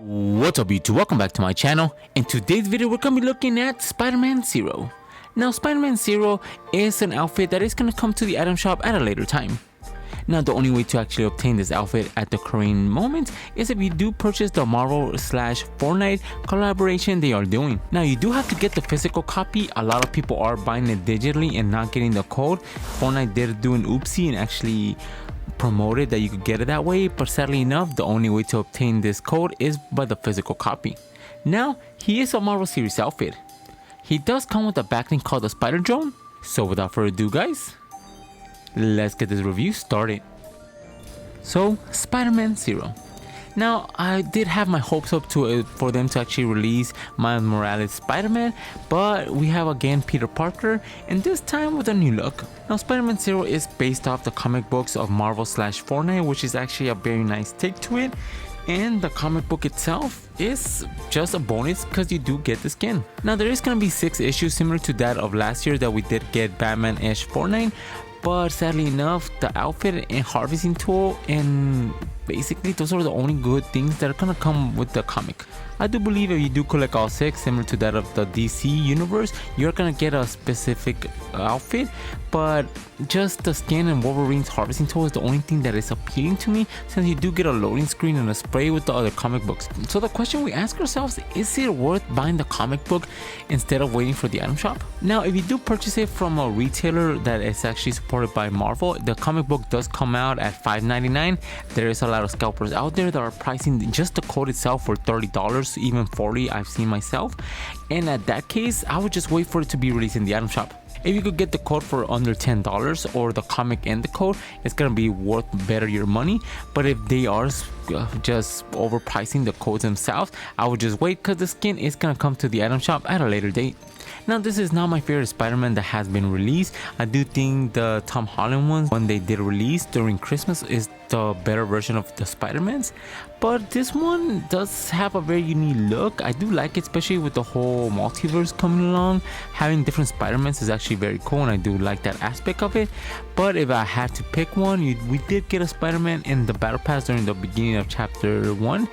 What's up YouTube, welcome back to my channel. In today's video we're going to be looking at Spider-Man Zero. Now Spider-Man Zero is an outfit that is going to come to the item shop at a later time. Now the only way to actually obtain this outfit at the current moment is if you do purchase the Marvel/Fortnite collaboration they are doing. Now you do have to get the physical copy. A lot of people are buying it digitally and not getting the code. Fortnite did do an oopsie and actually promoted that you could get it that way, but sadly enough the only way to obtain this code is by the physical copy. Now he is a Marvel series outfit. He does come with a backlink called the Spider Drone. So without further ado guys, let's get this review started. So Spider-Man Zero. Now I did have my hopes up for them to actually release Miles Morales Spider-Man, but we have again Peter Parker, and this time with a new look. Now Spider-Man Zero is based off the comic books of Marvel/Fortnite, which is actually a very nice take to it, and the comic book itself is just a bonus because you do get the skin. Now there is going to be 6 issues similar to that of last year that we did get Batman-ish Fortnite, but sadly enough the outfit and harvesting tool and basically those are the only good things that are gonna come with the comic. I do believe if you do collect all 6 similar to that of the DC universe, you're gonna get a specific outfit, but just the skin and Wolverine's harvesting tool is the only thing that is appealing to me, since you do get a loading screen and a spray with the other comic books. So the question we ask ourselves, is it worth buying the comic book instead of waiting for the item shop? Now if you do purchase it from a retailer that is actually supported by Marvel, the comic book does come out at $5.99. There is a lot of scalpers out there that are pricing just the code itself for $30, even $40 I've seen myself, and at that case I would just wait for it to be released in the item shop. If you could get the code for under $10 or the comic and the code, it's gonna be worth better your money. But if they are just overpricing the codes themselves, I would just wait because the skin is gonna come to the item shop at a later date. Now this is not my favorite Spider-Man that has been released. I do think the Tom Holland ones, when they did release during Christmas, is the better version of the Spider-Mans, but this one does have a very unique look. I do like it, especially with the whole multiverse coming along. Having different Spider-Mans is actually very cool and I do like that aspect of it. But if I had to pick one, we did get a Spider-Man in the battle pass during the beginning of chapter 1,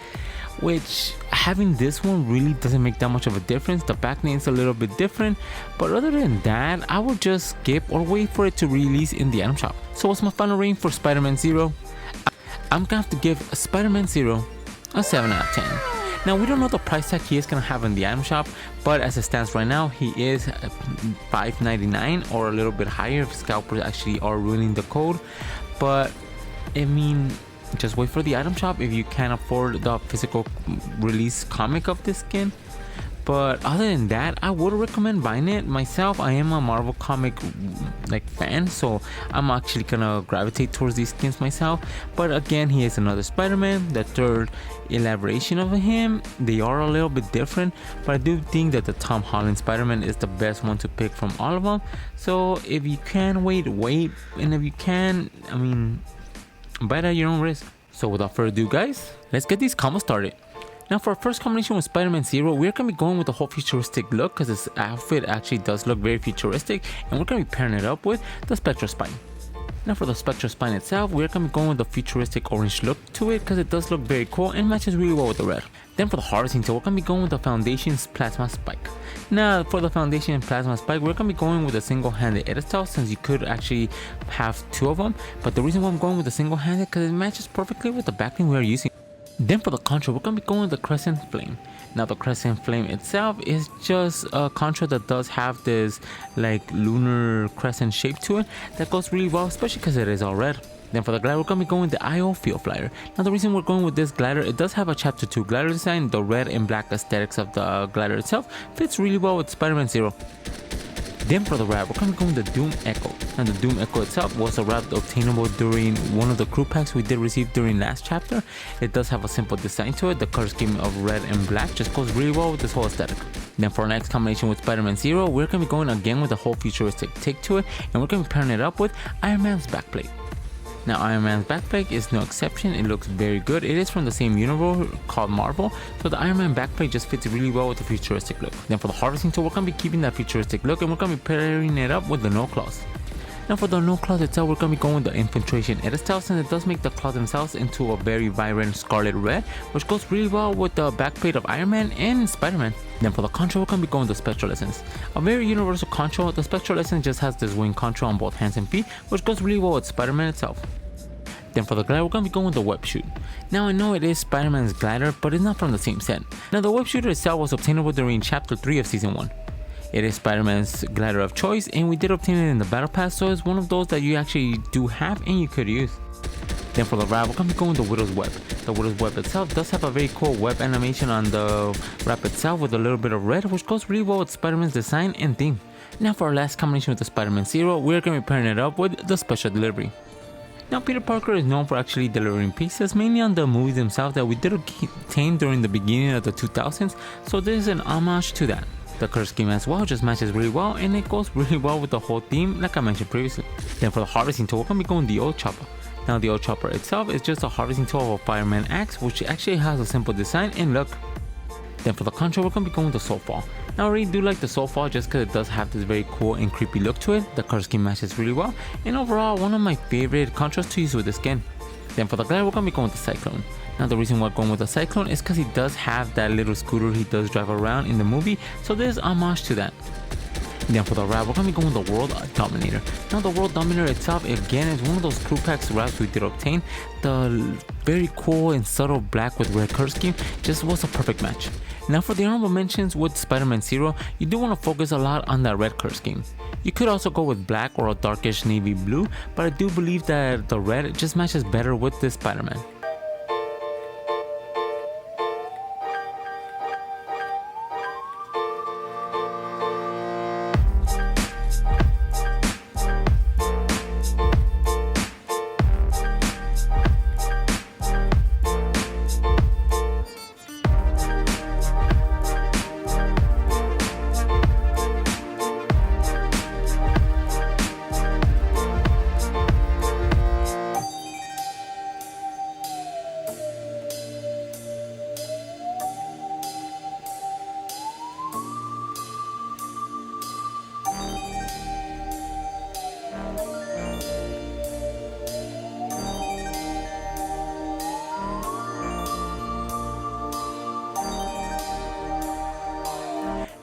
which having this one really doesn't make that much of a difference. The backlink is a little bit different, but other than that I would just skip or wait for it to release in the item shop. So what's my final rating for Spider-Man Zero? I'm gonna have to give Spider-Man Zero a 7 out of 10. Now we don't know the price tag he is gonna have in the item shop, but as it stands right now he is $5.99 or a little bit higher if scalpers actually are ruining the code. But I mean, just wait for the item shop if you can't afford the physical release comic of this skin. But other than that, I would recommend buying it myself. I am a Marvel comic fan, so I'm actually gonna gravitate towards these skins myself. But again, he is another Spider-Man, the third elaboration of him. They are a little bit different, but I do think that the Tom Holland Spider-Man is the best one to pick from all of them. So if you can wait, and if you can, I mean, buy it at your own risk. So without further ado guys, let's get these combos started. Now for our first combination with Spider-Man Zero, we're going to be going with the whole futuristic look because this outfit actually does look very futuristic, and we're going to be pairing it up with the Spectral Spine. Now for the Spectral Spine itself, we're going to be going with the futuristic orange look to it because it does look very cool and matches really well with the red. Then for the harvesting tool, we're going to be going with the Foundation's Plasma Spike. Now for the Foundation Plasma Spike, we're going to be going with a single-handed edit style, since you could actually have 2 of them, but the reason why I'm going with the single-handed because it matches perfectly with the backlink we are using. Then for the contra, we're going to be going with the Crescent Flame. Now the Crescent Flame itself is just a contra that does have this lunar crescent shape to it that goes really well, especially because it is all red. Then for the glider, we're going to be going with the IO Field Flyer. Now the reason we're going with this glider, it does have a chapter 2 glider design. The red and black aesthetics of the glider itself fits really well with Spider-Man Zero. Then for the wrap, we're going to go with the Doom Echo. Now the Doom Echo itself was a wrap obtainable during one of the crew packs we did receive during last chapter. It does have a simple design to it. The color scheme of red and black just goes really well with this whole aesthetic. Then for our next combination with Spider-Man Zero, we're going to be going again with the whole futuristic take to it, and we're going to be pairing it up with Iron Man's backplate. Now Iron Man's backplate is no exception. It looks very good. It is from the same universe called Marvel, so the Iron Man backplate just fits really well with the futuristic look. Then for the harvesting tool, we're going to be keeping that futuristic look, and we're going to be pairing it up with the No Claws. Now for the no claws itself, we're going to be going with the infiltration edit style, since it does make the claws themselves into a very vibrant scarlet red, which goes really well with the backplate of Iron Man and Spider-Man. Then for the control, we're going to be going with the spectral essence. A very universal control, the spectral essence just has this wing control on both hands and feet, which goes really well with Spider-Man itself. Then for the glider, we're going to be going with the web shoot. Now I know it is Spider-Man's glider, but it's not from the same set. Now the web shooter itself was obtainable during chapter 3 of season 1. It is Spider-Man's glider of choice, and we did obtain it in the battle pass, so it's one of those that you actually do have and you could use. Then for the wrap, we're going to be going with the Widow's Web. The Widow's Web itself does have a very cool web animation on the wrap itself with a little bit of red, which goes really well with Spider-Man's design and theme. Now for our last combination with the Spider-Man Zero, we're going to be pairing it up with the Special Delivery. Now Peter Parker is known for actually delivering pizzas, mainly on the movies themselves that we did obtain during the beginning of the 2000s, so this is an homage to that. The color scheme as well just matches really well, and it goes really well with the whole theme like I mentioned previously. Then for the harvesting tool, we're going to be going the old chopper. Now the old chopper itself is just a harvesting tool of a fireman axe, which actually has a simple design and look. Then for the control, we're going to be going with the soul fall. Now I really do like the soul fall just because it does have this very cool and creepy look to it. The color scheme matches really well, and overall one of my favorite controls to use with the skin. Then for the glider, we're going to be going with the Cyclone. Now the reason why I'm going with the Cyclone is because he does have that little scooter he does drive around in the movie, so there's homage to that. Then for the wrap, we're going to be going with the World Dominator. Now the World Dominator itself, again, is one of those crew packs wraps we did obtain. The very cool and subtle black with red color scheme just was a perfect match. Now for the honorable mentions with Spider-Man Zero, you do want to focus a lot on that red color scheme. You could also go with black or a darkish navy blue, but I do believe that the red just matches better with this Spider-Man.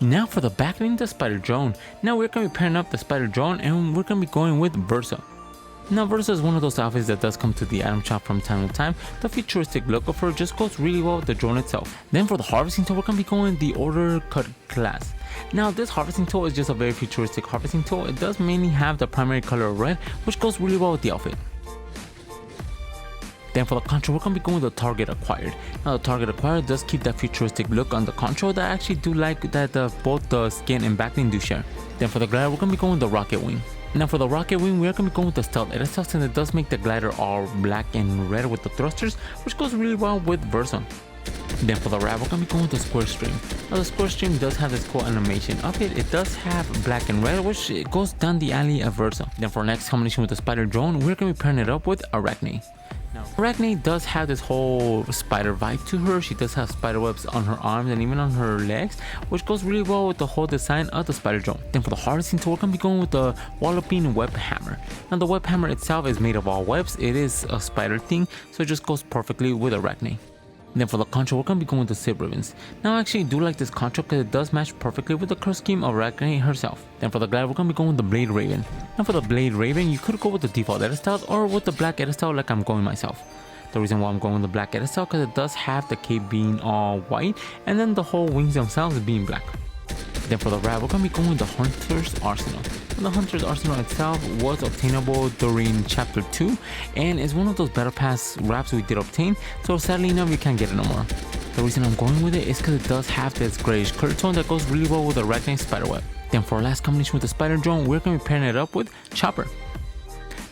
Now for the backling, the Spider Drone. Now we're going to be pairing up the Spider Drone, and we're going to be going with Versa. Now Versa is one of those outfits that does come to the item shop from time to time. The futuristic look of her just goes really well with the drone itself. Then for the harvesting tool, we're going to be going the Order Cut class. Now this harvesting tool is just a very futuristic harvesting tool. It does mainly have the primary color of red, which goes really well with the outfit. Then for the control, we're going to be going with the Target Acquired. Now the Target Acquired does keep that futuristic look on the control that I actually do like that both the skin and backling do share. Then for the glider, we're going to be going with the Rocket Wing. Now for the Rocket Wing, we're going to be going with the Stealth Edit Style, since it does make the glider all black and red with the thrusters, which goes really well with Versa. Then for the wrap, we're going to be going with the Square Stream. Now the Square Stream does have this cool animation of it. It does have black and red, which it goes down the alley of Versa. Then for our next combination with the Spider Drone, we're going to be pairing it up with Arachne. Now, Arachne does have this whole spider vibe to her. She does have spider webs on her arms and even on her legs, which goes really well with the whole design of the Spider Drone. Then for the harvesting tool, we're going to be going with the Walloping Web Hammer. Now the web hammer itself is made of all webs. It is a spider thing, so it just goes perfectly with Arachne. Then for the control, we're going to be going with the Zip Ribbons. Now I actually do like this control because it does match perfectly with the color scheme of Arachne herself. Then for the glider, we're going to be going with the Blade Raven. Now for the Blade Raven, you could go with the default edit style or with the black edit style like I'm going myself. The reason why I'm going with the black edit style because it does have the cape being all white and then the whole wings themselves being black. Then for the wrap, we're going to be going with the Hunter's Arsenal. And the Hunter's Arsenal itself was obtainable during chapter 2 and is one of those battle pass wraps we did obtain, so sadly enough we can't get it no more. The reason I'm going with it is because it does have this grayish color tone that goes really well with the Arachne spiderweb. Then for our last combination with the Spider Drone, we're going to be pairing it up with Chopper.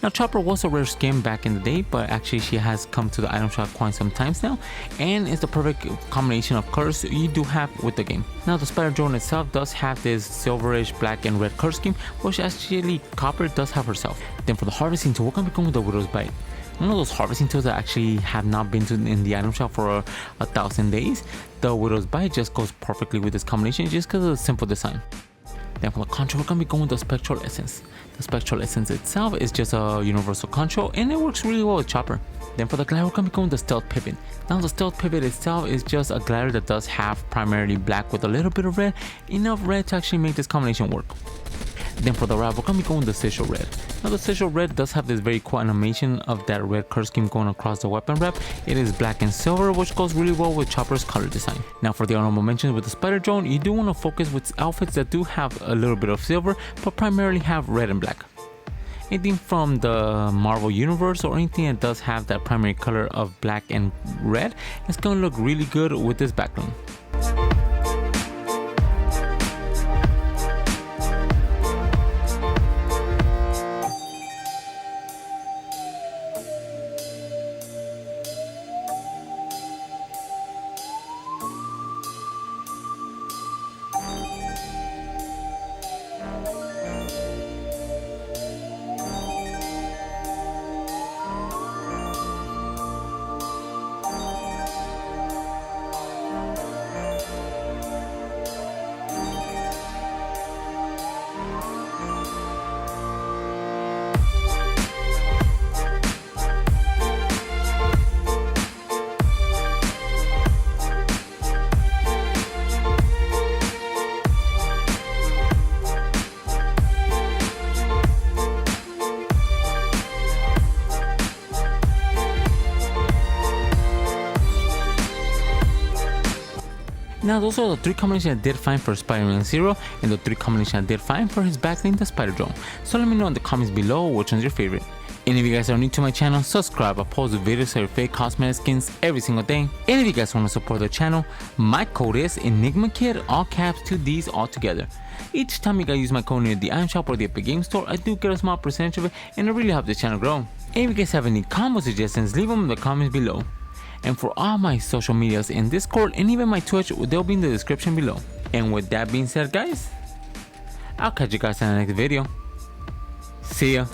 Now Chopper was a rare skin back in the day, but actually she has come to the item shop quite some times now, and it's the perfect combination of colors you do have with the game. Now the Spider Drone itself does have this silverish black and red color scheme, which actually Copper does have herself. Then for the harvesting tool, we're going to be going with the Widow's Bite. One of those harvesting tools that actually have not been in the item shop for 1,000 days. The Widow's Bite just goes perfectly with this combination just because of the simple design. Then for the control, we're gonna be going with the Spectral Essence. The Spectral Essence itself is just a universal control and it works really well with Chopper. Then for the glider, we're gonna be going with the Stealth Pivot. Now the Stealth Pivot itself is just a glider that does have primarily black with a little bit of red, enough red to actually make this combination work. Then for the wrap, we're gonna be going with the Sigil Red. Now the Sigil Red does have this very cool animation of that red curve scheme going across the weapon wrap. It is black and silver, which goes really well with Chopper's color design. Now for the honorable mentions with the Spider Drone, you do want to focus with outfits that do have a little bit of silver, but primarily have red and black. Anything from the Marvel Universe or anything that does have that primary color of black and red, it's gonna look really good with this background. Now those are the 3 combinations I did find for Spider-Man Zero and the 3 combinations I did find for his backling, the Spider Drone. So let me know in the comments below which one's your favorite. And if you guys are new to my channel, subscribe. I post videos of your fake cosmetic skins every single day. And if you guys want to support the channel, my code is ENIGMAKIDD, all caps, 2 D's all together. Each time you guys use my code near the item shop or the Epic Game Store, I do get a small percentage of it and it really helps the channel grow. And if you guys have any combo suggestions, leave them in the comments below. And for all my social medias in Discord and even my Twitch, they'll be in the description below. And with that being said guys, I'll catch you guys in the next video. See ya.